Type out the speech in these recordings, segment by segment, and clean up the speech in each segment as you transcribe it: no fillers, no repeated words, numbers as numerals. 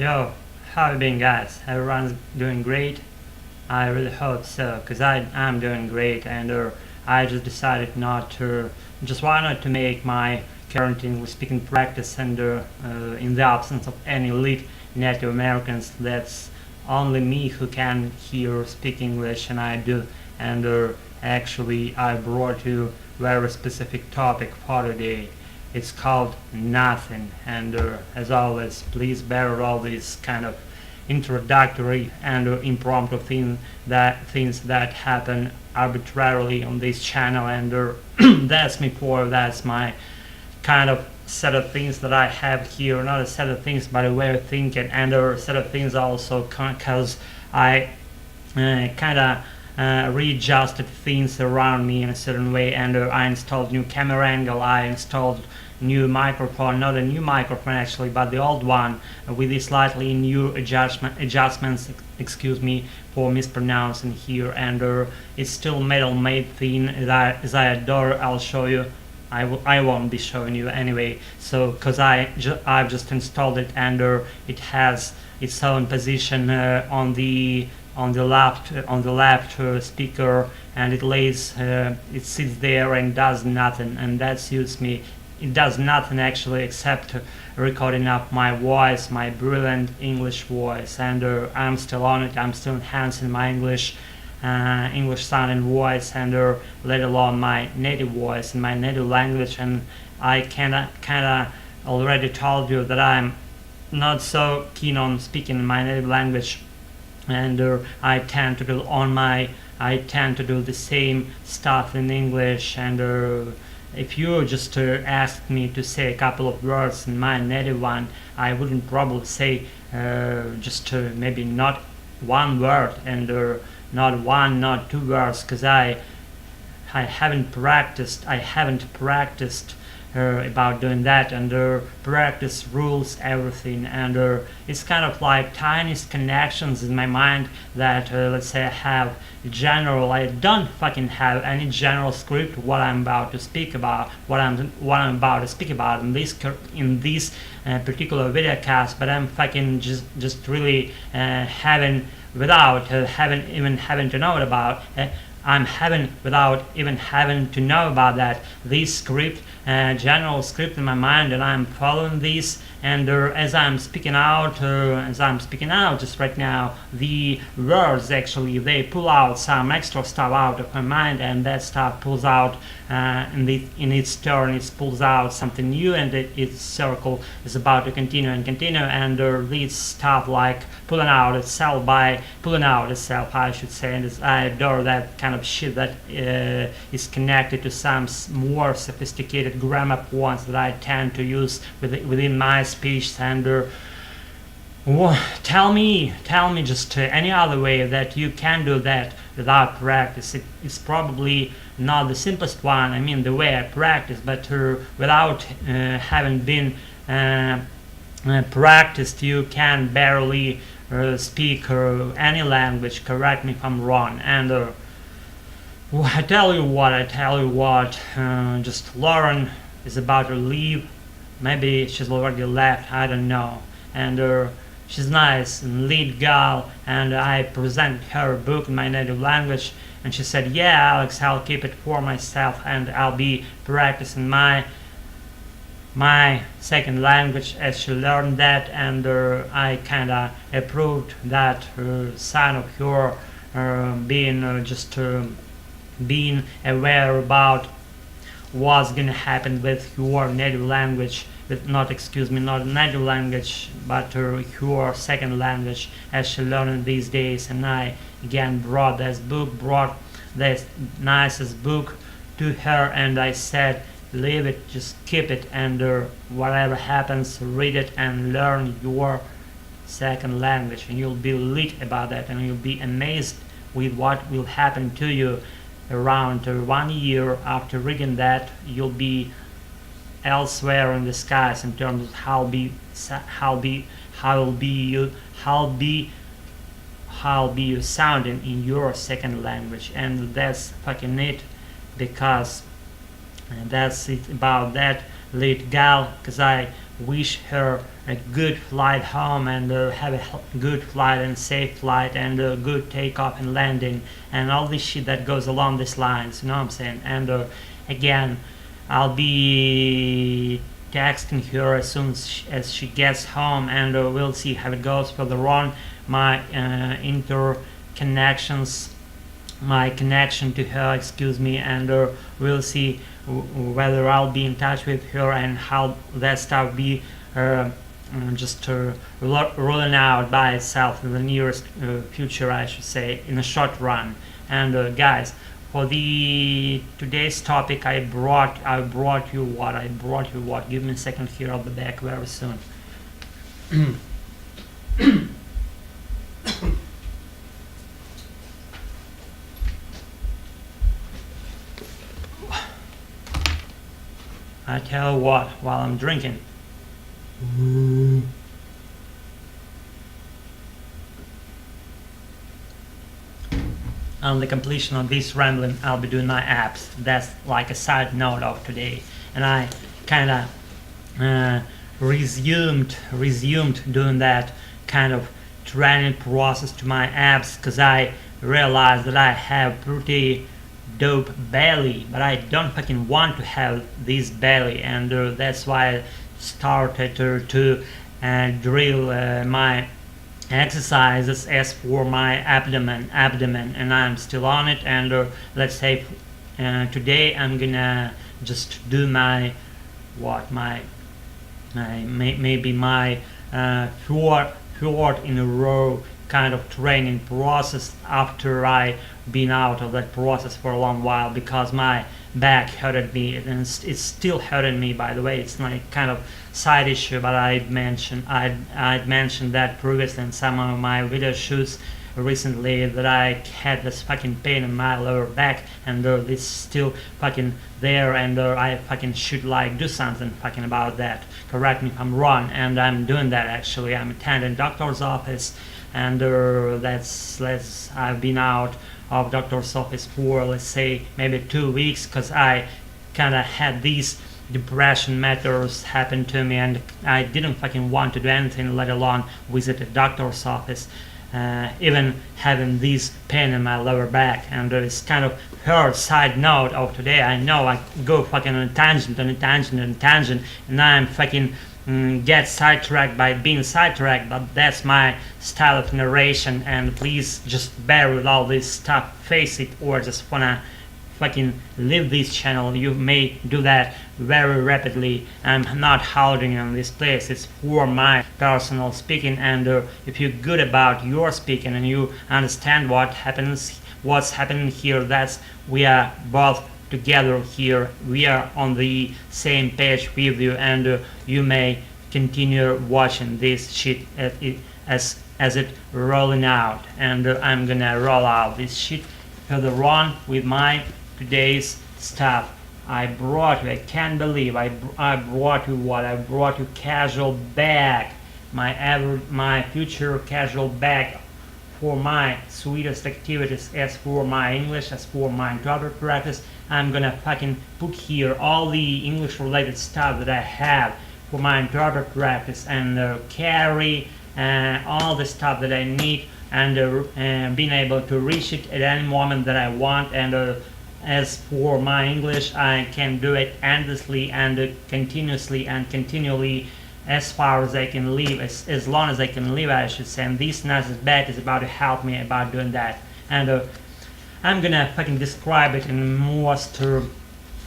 Yo, how you been, guys? Everyone's doing great? I really hope so, because I'm doing great, and I just decided not to, just why not to make my current English speaking practice, and in the absence of any elite native Americans, that's only me who can here speak English, and I do. And actually, I brought you very specific topic for today. It's called nothing, and as always, please bear all these kind of introductory and impromptu things that happen arbitrarily on this channel, and that's my kind of set of things that I have here, not a set of things but a way of thinking, and a set of things also because I kind of readjusted things around me in a certain way, and I installed new camera angle, I installed new microphone, not a new microphone actually, but the old one with the slightly new adjustments, excuse me for mispronouncing here, and it's still metal made thing as I adore. I'll show you. I won't be showing you anyway, so because I've just installed it, and it has its own position on the left speaker, and it sits there and does nothing, and that suits me. It does nothing actually except recording up my voice, my brilliant English voice, and I'm still on it. I'm still enhancing my English sounding voice, and let alone my native voice and my native language. And I kinda already told you that I'm not so keen on speaking my native language, and I tend to do the same stuff in English, and if you just asked me to say a couple of words in my native one, I wouldn't probably say maybe not one word, and not one, not two words, because I haven't practiced about doing that, and practice rules everything, and it's kind of like tiniest connections in my mind that let's say I don't fucking have any general script what I'm about to speak about, what I'm about to speak about in this particular video cast, but I'm fucking just really having without having to know about I'm having without even having to know about that this script, general script in my mind, and I'm following this, and as I'm speaking out just right now, the words actually they pull out some extra stuff out of my mind, and that stuff pulls out in its turn it pulls out something new, and its circle is about to continue, and this stuff like pulling out itself I should say, and I adore that kind of shit that is connected to some more sophisticated grammar points that I tend to use within my speech, and tell me just any other way that you can do that without practice. It's probably not the simplest one, I mean the way I practice, but without having been practiced, you can barely speak any language. Correct me if I'm wrong, and I tell you what, just Lauren is about to leave, maybe she's already left, I don't know, and she's nice and lead gal, and I presented her a book in my native language, and she said, yeah Alex, I'll keep it for myself, and I'll be practicing my second language as she learned that, and I kinda approved that sign of her being aware about what's gonna happen with your native language, not native language, but your second language as she learned these days. And I again brought this nicest book to her, and I said, leave it, just keep it, and whatever happens, read it and learn your second language, and you'll be lit about that, and you'll be amazed with what will happen to you around 1 year after reading that. You'll be elsewhere in the skies in terms of how you sounding in your second language, and that's fucking it, because that's it about that lead gal, because I wish her a good flight home, and have a good flight and safe flight, and a good takeoff and landing, and all this shit that goes along these lines, you know what I'm saying? And again, I'll be texting her as soon as she gets home, and we'll see how it goes further on. My interconnections, my connection to her, excuse me, and we'll see whether I'll be in touch with her and how that stuff be just rolling out by itself in the nearest future, I should say, in a short run. And guys, for the today's topic, I brought you what? Give me a second here. I'll be back very soon. I tell you what, while I'm drinking. On the completion of this rambling, I'll be doing my apps. That's like a side note of today. And I kind of resumed doing that kind of training process to my apps, because I realized that I have pretty dope belly, but I don't fucking want to have this belly, and that's why I started to drill my exercises as for my abdomen, and I'm still on it. And let's say today I'm gonna just do my maybe my third in a row kind of training process after I been out of that process for a long while, because my back hurted me, and it's still hurting me, by the way. It's like kind of side issue, but I'd mentioned that previously in some of my video shoots recently, that I had this fucking pain in my lower back, and this still fucking there, and I fucking should like do something fucking about that. Correct me if I'm wrong, and I'm doing that actually. I'm attending doctor's office, and I've been out of doctor's office for, let's say, maybe 2 weeks, because I kind of had these depression matters happen to me, and I didn't fucking want to do anything, let alone visit a doctor's office, even having this pain in my lower back. And it's kind of her side note of today. I know I go fucking on a tangent, and I'm fucking get sidetracked by being sidetracked, but that's my style of narration, and please just bear with all this stuff, face it, or just wanna fucking leave this channel. You may do that very rapidly. I'm not holding on this place, it's for my personal speaking, and if you're good about your speaking and you understand what's happening here, that's we are both together here, we are on the same page with you, and you may continue watching this shit as it rolling out, and I'm gonna roll out this shit further on with my today's stuff. I can't believe I brought you what? I brought you casual bag, my future casual bag for my sweetest activities, as for my English, as for my interpreter practice. I'm gonna fucking put here all the English related stuff that I have for my interpreter practice, and carry all the stuff that I need, and being able to reach it at any moment that I want. And as for my English, I can do it endlessly and continuously and continually, as far as I can live, as long as I can live, I should say. And this nice bag is about to help me about doing that. And I'm gonna fucking describe it in most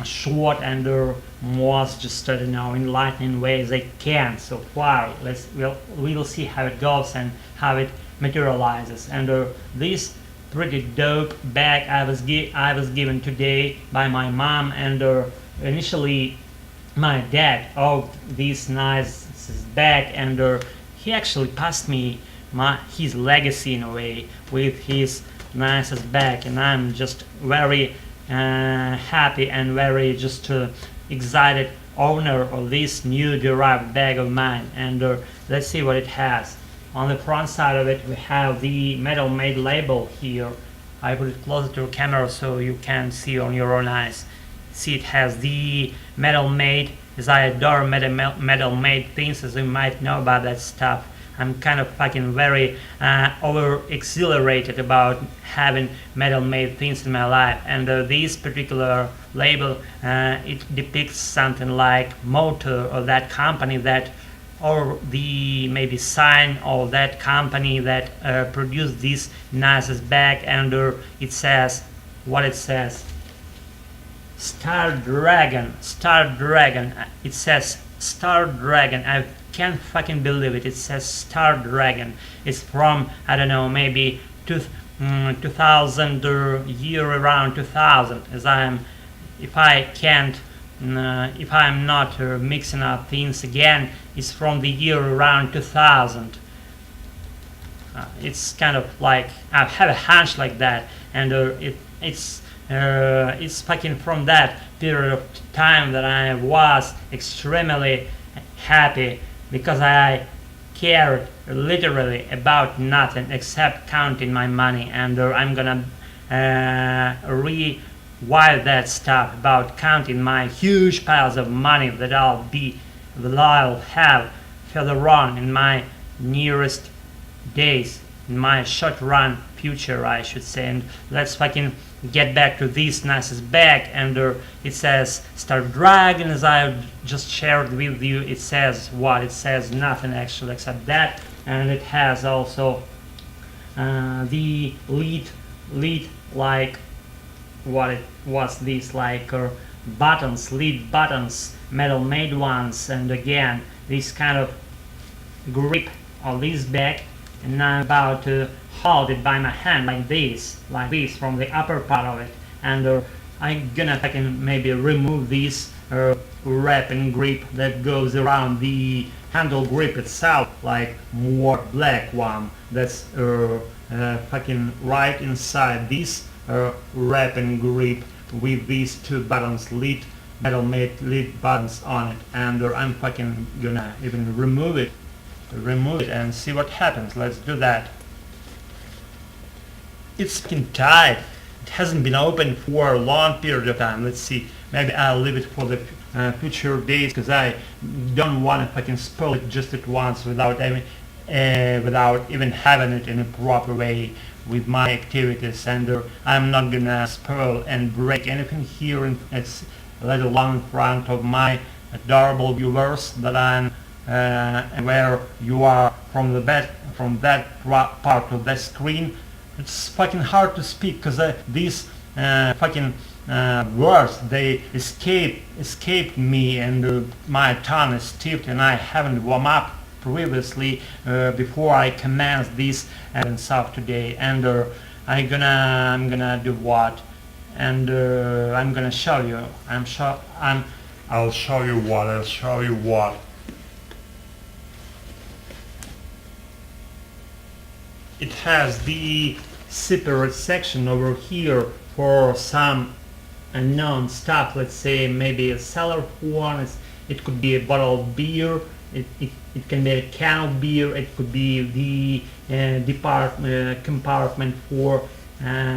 short and most just enlightening ways I can so far. We'll see how it goes and how it materializes. And this pretty dope bag I was given today by my mom, and initially my dad. Oh, this nice bag, and he actually passed me his legacy in a way with his nicest bag, and I'm just very happy and very just excited owner of this new derived bag of mine. And let's see what it has. On the front side of it we have the Metal Made label here. I put it closer to the camera so you can see on your own eyes. See, it has the Metal Made as I adore metal made things, as you might know about that stuff. I'm kind of fucking very over exhilarated about having metal made things in my life, and this particular label, it depicts something like motor of that company that, or the maybe sign of that company that produced this nicest bag, and it says what it says. Star Dragon. It says Star Dragon. I can't fucking believe it. It says Star Dragon. It's from, I don't know, maybe 2000 or year around 2000. As if I'm not mixing up things again, it's from the year around 2000. It's kind of like I have a hunch like that, and it's fucking from that period of time that I was extremely happy, because I cared literally about nothing except counting my money, and I'm gonna rewire that stuff about counting my huge piles of money that I'll have further on in my nearest days, in my short run future, I should say. And let's fucking get back to this nicest bag, and it says Star Dragon, as I just shared with you. It says what? It says nothing actually except that, and it has also the lead like what it was, this like buttons, lead buttons, metal made ones, and again this kind of grip of this bag, and I'm about to hold it by my hand like this from the upper part of it, and I'm gonna maybe remove this wrap and grip that goes around the handle grip itself, like more black one that's fucking right inside this wrap and grip with these two buttons, metal made lead buttons on it, and I'm fucking gonna even remove it and see what happens. Let's do that. It's fucking tight. It hasn't been opened for a long period of time. Let's see. Maybe I'll leave it for the future days, because I don't want to fucking spoil it just at once without even having it in a proper way with my activities. And I'm not gonna spoil and break anything here, let alone in front of my adorable viewers that I'm where you are from that part of the screen. It's fucking hard to speak, because these fucking words, they escaped me, and my tongue is stiff, and I haven't warmed up previously before I commence this stuff today. And I'm gonna do what? And I'm gonna show you. I'll show you what. It has the separate section over here for some unknown stuff. Let's say maybe a cellar one. It could be a bottle of beer. It can be a can of beer. It could be the compartment for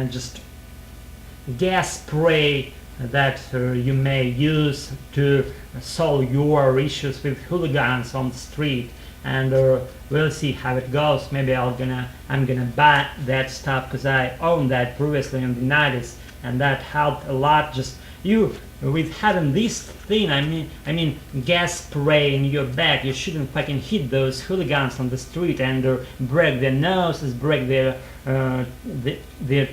just gas spray that you may use to solve your issues with hooligans on the street. And we'll see how it goes. Maybe I'm gonna buy that stuff, because I owned that previously in the 90s, and that helped a lot. Just with having this thing, I mean gas spray in your bag, you shouldn't fucking hit those hooligans on the street and break their noses, break their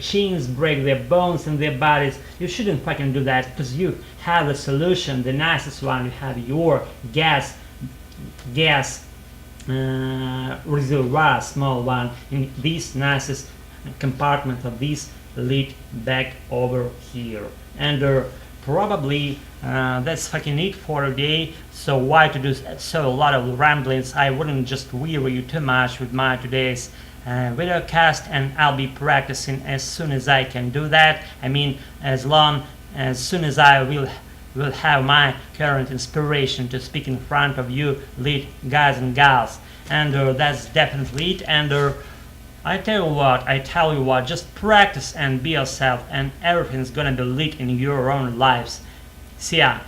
chins, break their bones and their bodies. You shouldn't fucking do that, because you have a solution, the nicest one. You have your gas reservoir, small one, in this nicest compartment of this lead bag over here. And probably that's fucking it for today. So why to do so a lot of ramblings? I wouldn't just weary you too much with my today's video cast, and I'll be practicing as soon as I can do that. I mean, as soon as I will have my current inspiration to speak in front of you lit guys and gals. And that's definitely it. And I tell you what, just practice and be yourself, and everything's gonna be lit in your own lives. See ya.